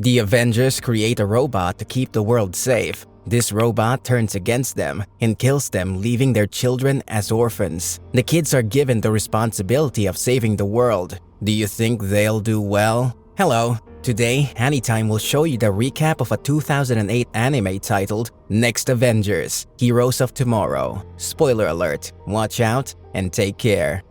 The Avengers create a robot to keep the world safe. This robot turns against them and kills them, leaving their children as orphans. The kids are given the responsibility of saving the world. Do you think they'll do well? Hello, today Anytime will show you the recap of a 2008 anime titled Next Avengers, Heroes of Tomorrow. Spoiler alert, watch out and take care.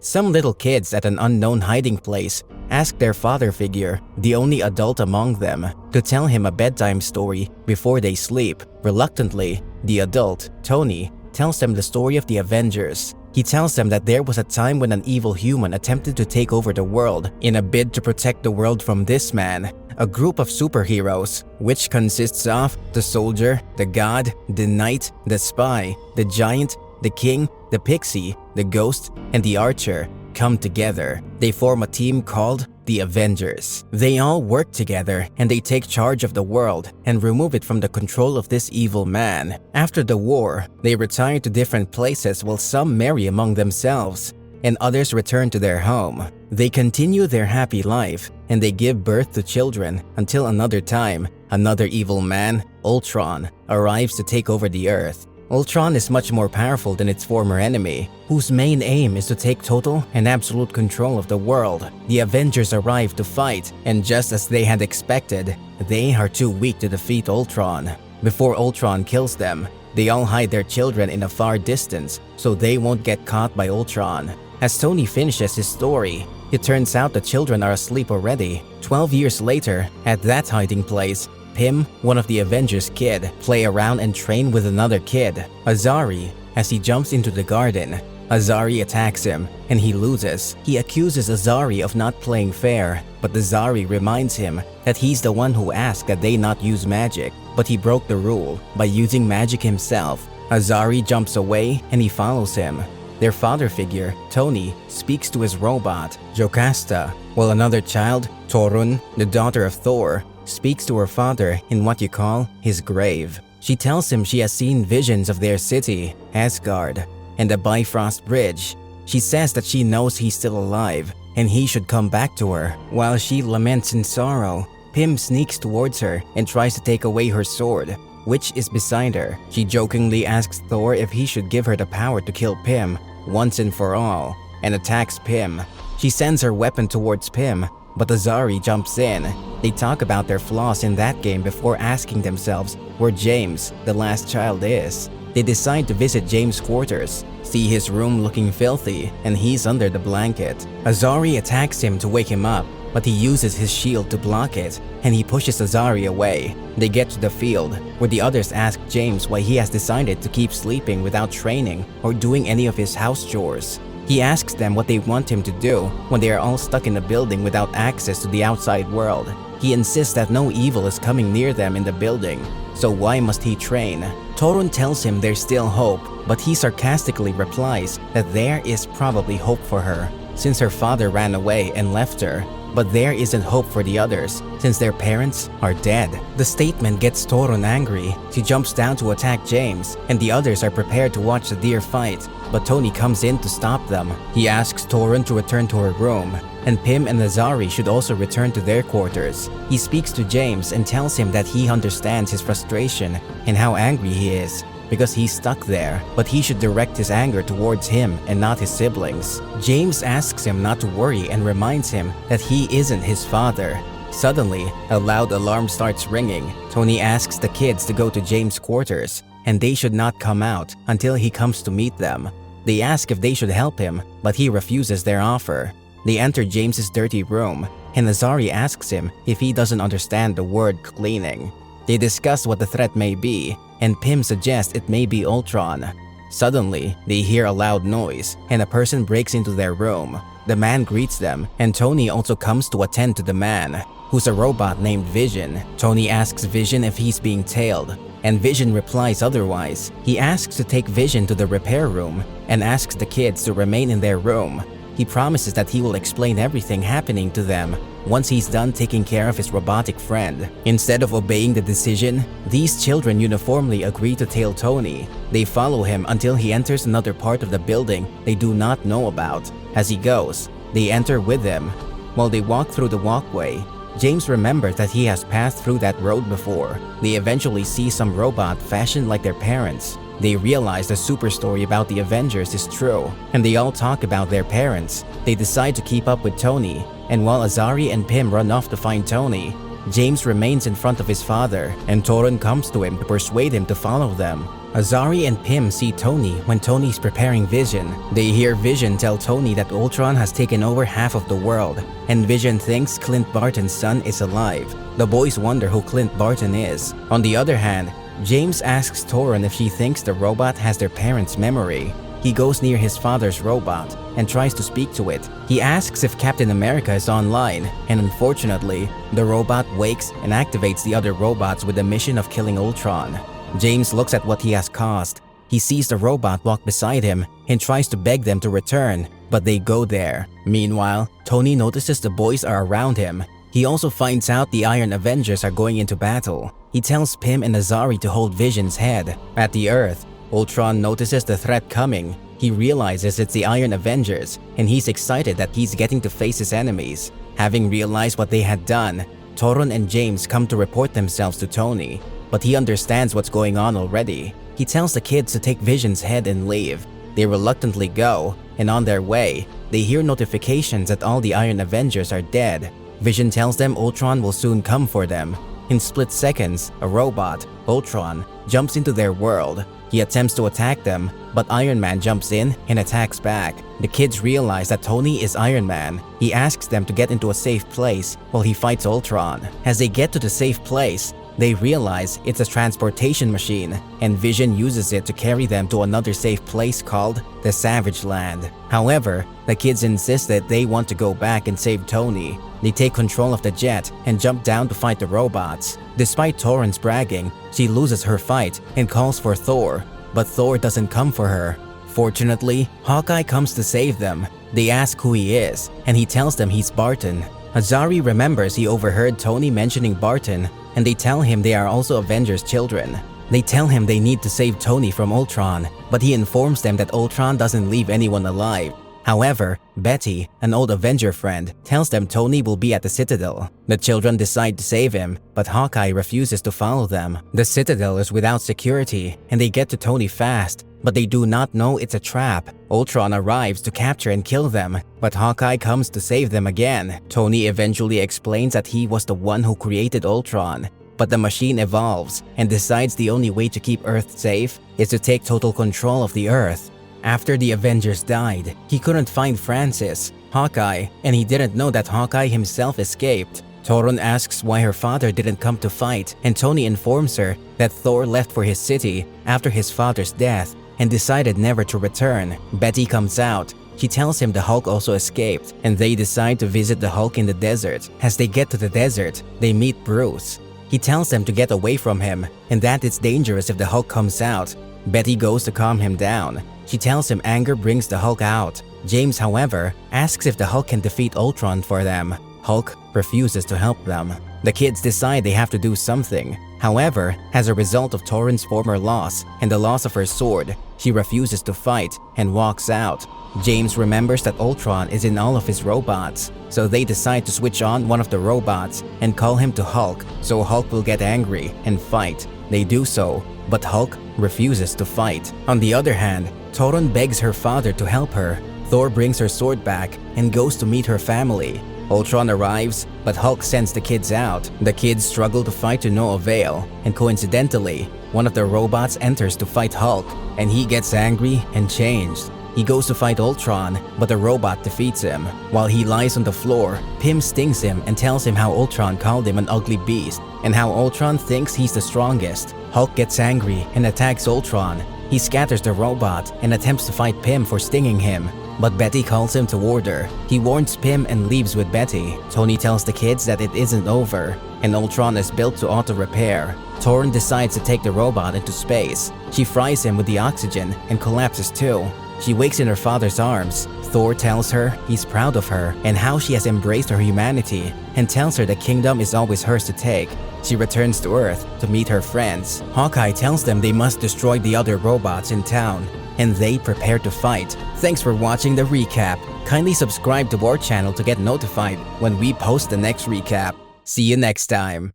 Some little kids at an unknown hiding place ask their father figure, the only adult among them, to tell him a bedtime story before they sleep. Reluctantly, the adult, Tony, tells them the story of the Avengers. He tells them that there was a time when an evil human attempted to take over the world in a bid to protect the world from this man, a group of superheroes, which consists of the soldier, the god, the knight, the spy, the giant, the king, the pixie, the ghost, and the archer come together. They form a team called the Avengers. They all work together and they take charge of the world and remove it from the control of this evil man. After the war, they retire to different places while some marry among themselves and others return to their home. They continue their happy life and they give birth to children until another time, another evil man, Ultron, arrives to take over the Earth. Ultron is much more powerful than its former enemy, whose main aim is to take total and absolute control of the world. The Avengers arrive to fight, and just as they had expected, they are too weak to defeat Ultron. Before Ultron kills them, they all hide their children in a far distance so they won't get caught by Ultron. As Tony finishes his story, it turns out the children are asleep already. 12 years later, at that hiding place, Pym, one of the Avengers' kid, play around and train with another kid, Azari. As he jumps into the garden, Azari attacks him and he loses. He accuses Azari of not playing fair, but Azari reminds him that he's the one who asked that they not use magic, but he broke the rule by using magic himself. Azari jumps away and he follows him. Their father figure, Tony, speaks to his robot, Jocasta, while another child, Torun, the daughter of Thor, speaks to her father in what you call his grave. She tells him she has seen visions of their city, Asgard, and the Bifrost Bridge. She says that she knows he's still alive and he should come back to her. While she laments in sorrow, Pym sneaks towards her and tries to take away her sword, which is beside her. She jokingly asks Thor if he should give her the power to kill Pym once and for all, and attacks Pym. She sends her weapon towards Pym, but Azari jumps in. They talk about their flaws in that game before asking themselves where James, the last child, is. They decide to visit James' quarters, see his room looking filthy, and he's under the blanket. Azari attacks him to wake him up, but he uses his shield to block it, and he pushes Azari away. They get to the field, where the others ask James why he has decided to keep sleeping without training or doing any of his house chores. He asks them what they want him to do when they are all stuck in a building without access to the outside world. He insists that no evil is coming near them in the building, so why must he train? Torun tells him there's still hope, but he sarcastically replies that there is probably hope for her, since her father ran away and left her. But there isn't hope for the others, since their parents are dead. The statement gets Torun angry. She jumps down to attack James, and the others are prepared to watch the deer fight, but Tony comes in to stop them. He asks Torun to return to her room, and Pym and Azari should also return to their quarters. He speaks to James and tells him that he understands his frustration and how angry he is, because he's stuck there, but he should direct his anger towards him and not his siblings. James asks him not to worry and reminds him that he isn't his father. Suddenly, a loud alarm starts ringing. Tony asks the kids to go to James' quarters, and they should not come out until he comes to meet them. They ask if they should help him, but he refuses their offer. They enter James's dirty room, and Azari asks him if he doesn't understand the word cleaning. They discuss what the threat may be, and Pym suggests it may be Ultron. Suddenly, they hear a loud noise, and a person breaks into their room. The man greets them, and Tony also comes to attend to the man, who's a robot named Vision. Tony asks Vision if he's being tailed, and Vision replies otherwise. He asks to take Vision to the repair room, and asks the kids to remain in their room. He promises that he will explain everything happening to them once he's done taking care of his robotic friend. Instead of obeying the decision, these children uniformly agree to tail Tony. They follow him until he enters another part of the building they do not know about. As he goes, they enter with him. While they walk through the walkway, James remembers that he has passed through that road before. They eventually see some robot fashioned like their parents. They realize the super story about the Avengers is true, and they all talk about their parents. They decide to keep up with Tony, and while Azari and Pym run off to find Tony, James remains in front of his father, and Toron comes to him to persuade him to follow them. Azari and Pym see Tony when Tony's preparing Vision. They hear Vision tell Tony that Ultron has taken over half of the world, and Vision thinks Clint Barton's son is alive. The boys wonder who Clint Barton is. On the other hand, James asks Toron if she thinks the robot has their parents' memory. He goes near his father's robot and tries to speak to it. He asks if Captain America is online, and unfortunately, the robot wakes and activates the other robots with the mission of killing Ultron. James looks at what he has caused. He sees the robot walk beside him and tries to beg them to return, but they go there. Meanwhile, Tony notices the boys are around him. He also finds out the Iron Avengers are going into battle. He tells Pym and Azari to hold Vision's head. At the Earth, Ultron notices the threat coming. He realizes it's the Iron Avengers, and he's excited that he's getting to face his enemies. Having realized what they had done, Toron and James come to report themselves to Tony, but he understands what's going on already. He tells the kids to take Vision's head and leave. They reluctantly go, and on their way, they hear notifications that all the Iron Avengers are dead. Vision tells them Ultron will soon come for them. In split seconds, a robot, Ultron, jumps into their world. He attempts to attack them, but Iron Man jumps in and attacks back. The kids realize that Tony is Iron Man. He asks them to get into a safe place while he fights Ultron. As they get to the safe place, they realize it's a transportation machine, and Vision uses it to carry them to another safe place called the Savage Land. However, the kids insist that they want to go back and save Tony. They take control of the jet and jump down to fight the robots. Despite Toron's bragging, she loses her fight and calls for Thor, but Thor doesn't come for her. Fortunately, Hawkeye comes to save them. They ask who he is, and he tells them he's Barton. Azari remembers he overheard Tony mentioning Barton, and they tell him they are also Avengers children. They tell him they need to save Tony from Ultron, but he informs them that Ultron doesn't leave anyone alive. However, Betty, an old Avenger friend, tells them Tony will be at the Citadel. The children decide to save him, but Hawkeye refuses to follow them. The Citadel is without security, and they get to Tony fast, but they do not know it's a trap. Ultron arrives to capture and kill them, but Hawkeye comes to save them again. Tony eventually explains that he was the one who created Ultron, but the machine evolves and decides the only way to keep Earth safe is to take total control of the Earth. After the Avengers died, he couldn't find Francis, Hawkeye, and he didn't know that Hawkeye himself escaped. Toron asks why her father didn't come to fight, and Tony informs her that Thor left for his city after his father's death and decided never to return. Betty comes out. She tells him the Hulk also escaped, and they decide to visit the Hulk in the desert. As they get to the desert, they meet Bruce. He tells them to get away from him and that it's dangerous if the Hulk comes out. Betty goes to calm him down. She tells him anger brings the Hulk out. James, however, asks if the Hulk can defeat Ultron for them. Hulk refuses to help them. The kids decide they have to do something. However, as a result of Toron's former loss and the loss of her sword, she refuses to fight and walks out. James remembers that Ultron is in all of his robots, so they decide to switch on one of the robots and call him to Hulk so Hulk will get angry and fight. They do so, but Hulk refuses to fight. On the other hand, Toron begs her father to help her. Thor brings her sword back and goes to meet her family. Ultron arrives, but Hulk sends the kids out. The kids struggle to fight to no avail, and coincidentally, one of the robots enters to fight Hulk, and he gets angry and changed. He goes to fight Ultron, but the robot defeats him. While he lies on the floor, Pym stings him and tells him how Ultron called him an ugly beast, and how Ultron thinks he's the strongest. Hulk gets angry and attacks Ultron. He scatters the robot and attempts to fight Pym for stinging him, but Betty calls him to order. He warns Pym and leaves with Betty. Tony tells the kids that it isn't over, and Ultron is built to auto-repair. Toron decides to take the robot into space. She fries him with the oxygen and collapses too. She wakes in her father's arms. Thor tells her he's proud of her and how she has embraced her humanity, and tells her the kingdom is always hers to take. She returns to Earth to meet her friends. Hawkeye tells them they must destroy the other robots in town, and they prepare to fight. Thanks for watching the recap. Kindly subscribe to our channel to get notified when we post the next recap. See you next time.